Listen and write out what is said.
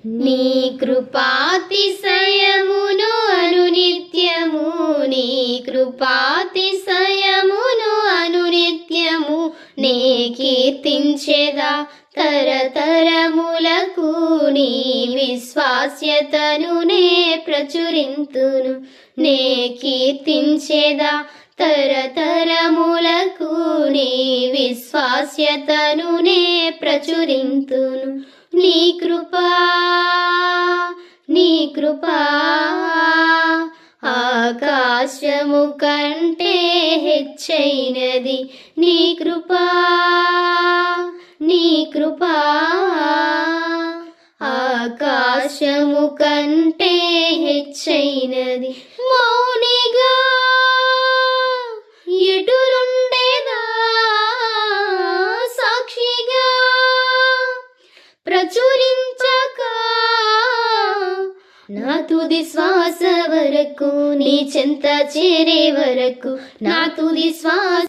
నీ కృపాతిశయమును అనునిత్యము, నీ కృపాతిశయమును అనునిత్యము నే కీర్తించెదా తరతరములకు. నీ విశ్వాస్యతను నే ప్రచురింతును, నే కీర్తించెదా తరతరములకు. నీ విశ్వాస్యతను నే ప్రచురింతును. నీ కృపా నీ కృపా ఆకాశము కంటే హెచ్చైనది. నీ కృపా నీ కృపా ఆకాశము కంటే హెచ్చైనది. మౌనిగా ఎటులుండేదా సాక్షిగా ప్రచురించక నా తుది శ్వాస వరకు, నీ చెంత చేరే వరకు, నా తుది శ్వాస